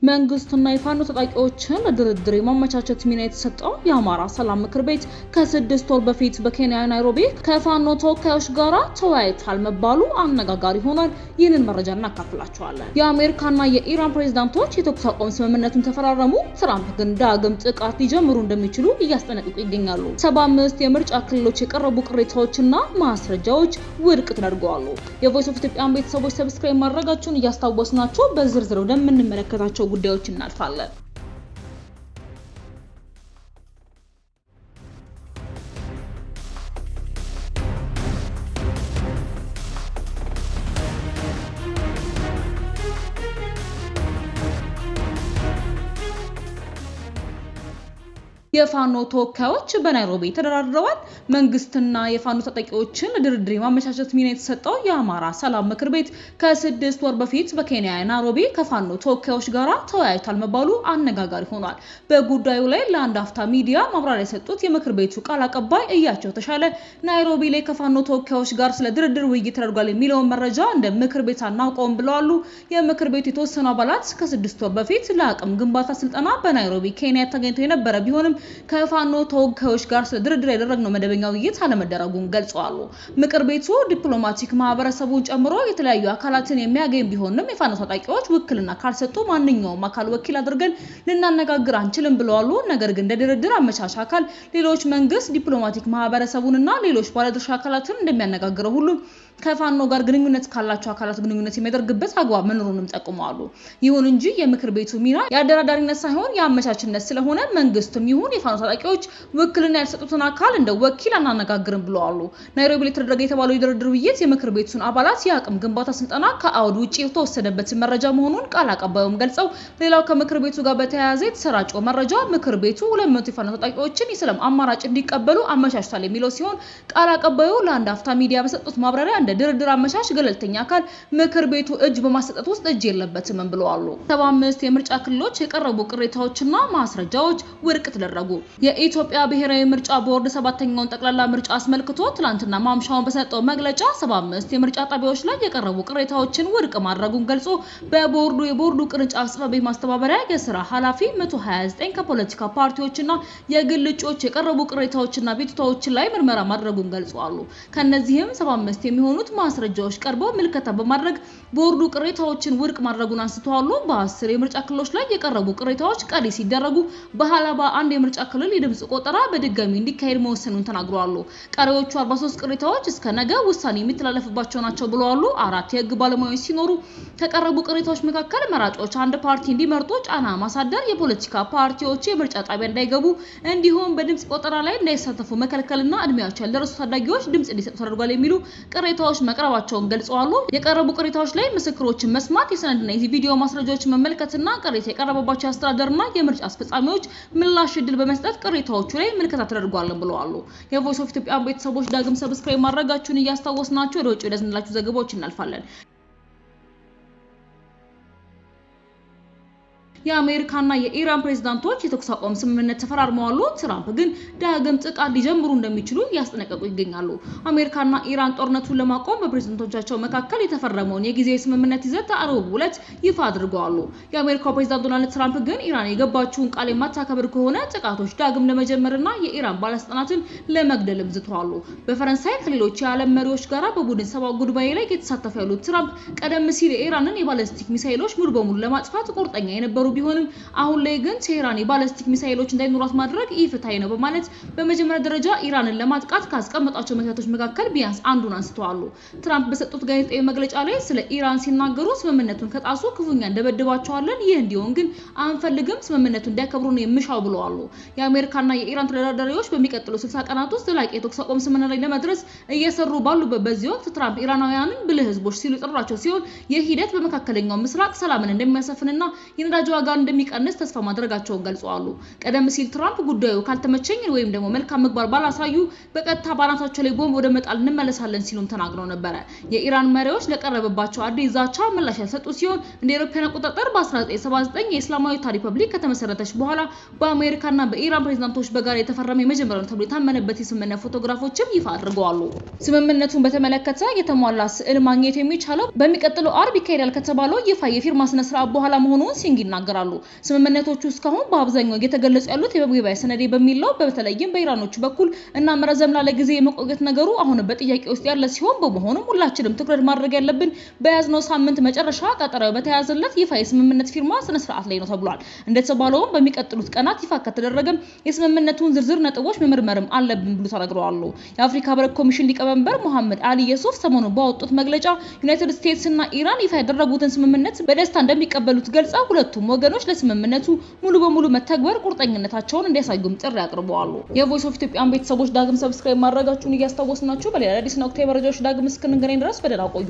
መንግስትና የፋኖ ታጣቂዎችን ለድርድር የማመቻቸት ሚና የተሰጠው የአማራ ሰላም ምክር ቤት ከ6 ወር በፊት በኬንያ ናይሮቢ ከፋኖ ተወካዮች ጋር ተወያይቷል መባሉ አነጋጋሪ ሆኗል። ይህንን መረጃ እናካፍላችኋለን። የአሜሪካና የኢራን ፕሬዝዳንቶች የተኩስ አቁም ስምምነቱን ተፈራረሙ። ትራምፕ ግን ዳግም ጥቃት ሊጀምሩ እንደሚችሉ እያስጠነቀቁ ይገኛሉ። 75 የምርጫ ክልሎች የቀረቡ ቅሬታዎችና ማስረጃዎች ውድቅ ተደርገዋል። የቮይስ ኦፍ ኢትዮጵያን ቤተሰቦች ሰብስክራይብ ማድረጋችሁን እያስታወስናችሁ በዝርዝር ወደምንመለከታቸው ጉዳዮች እናልፋለን። የፋኖ ተወካዮች በናይሮቢ ተደራድረዋል። መንግስትና የፋኖ ታጣቂዎችን ለድርድር የማመቻቸት ሚና የተሰጠው የአማራ ሰላም ምክር ቤት ከ6 ወር በፊት በኬንያ ናይሮቢ ከፋኖ ተወካዮች ጋር ተወያይቷል መባሉ አነጋጋሪ ሆኗል። በጉዳዩ ላይ ለአንድ አፍታ ሚዲያ ማብራሪያ የሰጡት የምክር ቤቱ ቃል አቀባይ እያቸው ተሻለ ናይሮቢ ላይ ከፋኖ ተወካዮች ጋር ስለ ድርድር ውይይት ተደርጓል የሚለውን መረጃ እንደ ምክር ቤት አናውቀውም ብለዋል። የምክር ቤቱ የተወሰኑ አባላት ከ6 ወር በፊት ለአቅም ግንባታ ስልጠና በናይሮቢ ኬንያ ተገኝተው የነበረ ቢሆንም ከፋኖ ተወካዮች ጋር ስለ ድርድር ያደረግነው መደበኛ ውይይት አለመደረጉን ገልጸዋል። ምክር ቤቱ ዲፕሎማቲክ ማህበረሰቡን ጨምሮ የተለያዩ አካላትን የሚያገኝ ቢሆንም የፋኖ ታጣቂዎች ውክልና ካልሰጡ ማንኛውም አካል ወኪል አድርገን ልናነጋግር አንችልም ብለዋል። ነገር ግን እንደ ድርድር አመቻች አካል ሌሎች መንግስት ዲፕሎማቲክ ማህበረሰቡንና ሌሎች ባለድርሻ አካላትን እንደሚያነጋግረው ሁሉ ከፋኖ ጋር ግንኙነት ካላቸው አካላት ግንኙነት የሚያደርግበት አግባብ መኖሩንም ጠቁመዋል። ይሁን እንጂ የምክር ቤቱ ሚና የአደራዳሪነት ሳይሆን የአመቻችነት ስለሆነ መንግስትም ይሁን የፋኖ ታጣቂዎች ውክልና ያልሰጡትን አካል እንደ ወኪል አናነጋግርም ብለዋል። ናይሮቢ ላይ ተደረገ የተባለው የድርድር ውይይት የምክር ቤቱን አባላት የአቅም ግንባታ ስልጠና ከአውድ ውጪ የተወሰደበት መረጃ መሆኑን ቃል አቀባዩም ገልጸው ሌላው ከምክር ቤቱ ጋር በተያያዘ የተሰራጨው መረጃ ምክር ቤቱ 200 የፋኖ ታጣቂዎችን የሰላም አማራጭ እንዲቀበሉ አመቻችቷል የሚለው ሲሆን ቃል አቀባዩ ለአንድ አፍታ ሚዲያ በሰጡት ማብራሪያ እንደ ድርድር አመቻች ገለልተኛ አካል ምክር ቤቱ እጅ በማሰጠት ውስጥ እጅ የለበትም ብለዋል። 75 የምርጫ ክልሎች የቀረቡ ቅሬታዎችና ማስረጃዎች ውድቅ ተደረጉ። የኢትዮጵያ ብሔራዊ ምርጫ ቦርድ 7ኛውን ጠቅላላ ምርጫ አስመልክቶ ትላንትና ማምሻውን በሰጠው መግለጫ 75 የምርጫ ጣቢያዎች ላይ የቀረቡ ቅሬታዎችን ውድቅ ማድረጉን ገልጾ የቦርዱ ቅርንጫፍ ጽሕፈት ቤት ማስተባበሪያ የሥራ ኃላፊ 129 ከፖለቲካ ፓርቲዎችና የግል እጩዎች የቀረቡ ቅሬታዎችና ቤቱታዎች ላይ ምርመራ ማድረጉን ገልጿል። ከነዚህም 75 የሚሆኑት ማስረጃዎች ቀርበው ምልከታ በማድረግ ቦርዱ ቅሬታዎችን ውድቅ ማድረጉን አንስተዋል። በ10 የምርጫ ክልሎች ላይ የቀረቡ ቅሬታዎች ቀሪ ሲደረጉ በሃላባ አንድ የምርጫ ክልል የድምጽ ቆጠራ በድጋሚ እንዲካሄድ መወሰኑን ተናግረዋል። ቀሪዎቹ 43 ቅሬታዎች እስከ ነገ ውሳኔ የሚተላለፍባቸው ናቸው ብለዋል። 4 የህግ ባለሙያዎች ሲኖሩ ከቀረቡ ቅሬታዎች መካከል መራጮች አንድ ፓርቲ እንዲመርጡ ጫና ማሳደር፣ የፖለቲካ ፓርቲዎች የምርጫ ጣቢያ እንዳይገቡ እንዲሁም በድምጽ ቆጠራ ላይ እንዳይሳተፉ መከልከልና እድሜያቸው ያልደረሱ ታዳጊዎች ድምጽ እንዲሰጡ ተደርጓል የሚሉ ቅሬታዎች መቅረባቸውን ገልጸዋል። የቀረቡ ቅሬታዎች ላይ ምስክሮችን መስማት፣ የሰነድና የቪዲዮ ማስረጃዎችን መመልከትና ቅሬታ የቀረበባቸው አስተዳደርና የምርጫ አስፈጻሚዎች ምላሽ እድል በመስጠት ቅሬታዎቹ ላይ ምልከታ ተደርጓል ብለዋል። የቮይስ ኦፍ ኢትዮጵያ ቤተሰቦች ዳግም ሰብስክራይብ ማድረጋችሁን እያስታወስናችሁ ወደ ውጭ ወደዝንላችሁ ዘገባዎች እናልፋለን። የአሜሪካና የኢራን ፕሬዝዳንቶች የተኩስ አቁም ስምምነት ተፈራርመዋል። ትራምፕ ግን ዳግም ጥቃት ሊጀምሩ እንደሚችሉ ያስጠነቀቁ ይገኛሉ። አሜሪካና ኢራን ጦርነቱን ለማቆም በፕሬዝዳንቶቻቸው መካከል የተፈረመውን የጊዜያዊ ስምምነት ይዘት ዓርብ ዕለት ይፋ አድርገዋል። የአሜሪካው ፕሬዝዳንት ዶናልድ ትራምፕ ግን ኢራን የገባችውን ቃል የማታከብር ከሆነ ጥቃቶች ዳግም ለመጀመርና የኢራን ባለስልጣናትን ለመግደልም ዝተዋል። በፈረንሳይ ከሌሎች የዓለም መሪዎች ጋር በቡድን ሰባው ጉባኤ ላይ የተሳተፉ ያሉት ትራምፕ ቀደም ሲል የኢራንን የባለስቲክ ሚሳኤሎች ሙሉ በሙሉ ለማጥፋት ቁርጠኛ የነበሩ ቢሆንም አሁን ላይ ግን ቴህራን የባለስቲክ ሚሳኤሎች እንዳይኖራት ማድረግ ኢፍትሃዊ ነው በማለት በመጀመሪያ ደረጃ ኢራንን ለማጥቃት ካስቀመጣቸው ምክንያቶች መካከል ቢያንስ አንዱን አንስተዋል። ትራምፕ በሰጡት ጋዜጣዊ መግለጫ ላይ ስለ ኢራን ሲናገሩ ስምምነቱን ከጣሱ ክፉኛ እንደበደባቸዋለን፣ ይህ እንዲሆን ግን አንፈልግም፣ ስምምነቱን እንዲያከብሩ ነው የምሻው ብለዋል። የአሜሪካና የኢራን ተደራዳሪዎች በሚቀጥሉ 60 ቀናት ውስጥ ዘላቂ የተኩስ አቁም ስምምነት ላይ ለመድረስ እየሰሩ ባሉበት በዚህ ወቅት ትራምፕ ኢራናውያንን ብልህ ህዝቦች ሲሉ የጠሯቸው ሲሆን ይህ ሂደት በመካከለኛው ምስራቅ ሰላምን እንደሚያሰፍንና የነዳጅ ዋጋ እንደሚቀንስ ተስፋ ማድረጋቸውን ገልጸዋል። ቀደም ሲል ትራምፕ ጉዳዩ ካልተመቸኝ ወይም ደግሞ መልካም ምግባር ባላሳዩ በቀጥታ ባናታቸው ላይ ቦምብ ወደ መጣል እንመለሳለን ሲሉም ተናግረው ነበር። የኢራን መሪዎች ለቀረበባቸው አዲስ ዛቻ ምላሽ ያልሰጡ ሲሆን እንደ አውሮፓውያን አቆጣጠር በ1979 የእስላማዊት ሪፐብሊክ ከተመሰረተች በኋላ በአሜሪካና በኢራን ፕሬዝዳንቶች በጋራ የተፈረመ የመጀመሪያው ተብሎ የታመነበት የስምምነት ፎቶግራፎችም ይፋ አድርገዋል። ስምምነቱን በተመለከተ የተሟላ ስዕል ማግኘት የሚቻለው በሚቀጥለው አርብ ይካሄዳል ከተባለው ይፋ የፊርማ ስነ ስርዓት በኋላ መሆኑን ሲንግ ይናገራል። ይናገራሉ። ስምምነቶቹ እስካሁን በአብዛኛው እየተገለጹ ያሉት የመግባቢያ ሰነድ በሚለው በተለይም በኢራኖች በኩል እና መረዘም ላለ ጊዜ የመቆየት ነገሩ አሁን በጥያቄ ውስጥ ያለ ሲሆን በመሆኑም ሁላችንም ትኩረት ማድረግ ያለብን በያዝነው ሳምንት መጨረሻ ቀጠሮ በተያዘለት ይፋ የስምምነት ፊርማ ስነ ስርዓት ላይ ነው ተብሏል። እንደተባለውም በሚቀጥሉት ቀናት ይፋ ከተደረገም የስምምነቱን ዝርዝር ነጥቦች መመርመርም አለብን ብሎ ተናግረዋል። የአፍሪካ ህብረት ኮሚሽን ሊቀመንበር መሐመድ አሊ የሱፍ ሰሞኑን ባወጡት መግለጫ ዩናይትድ ስቴትስ እና ኢራን ይፋ ያደረጉትን ስምምነት በደስታ እንደሚቀበሉት ገልጸው ሁለቱም ወገኖች ለስምምነቱ ሙሉ በሙሉ መተግበር ቁርጠኝነታቸውን እንዲያሳዩም ጥሪ አቅርበዋል። የቮይስ ኦፍ ኢትዮጵያን ቤተሰቦች ዳግም ሰብስክራይብ ማድረጋችሁን እያስታወስናችሁ በሌላ አዲስና ወቅታዊ መረጃዎች ዳግም እስክንገናኝ ድረስ በደህና ቆዩ።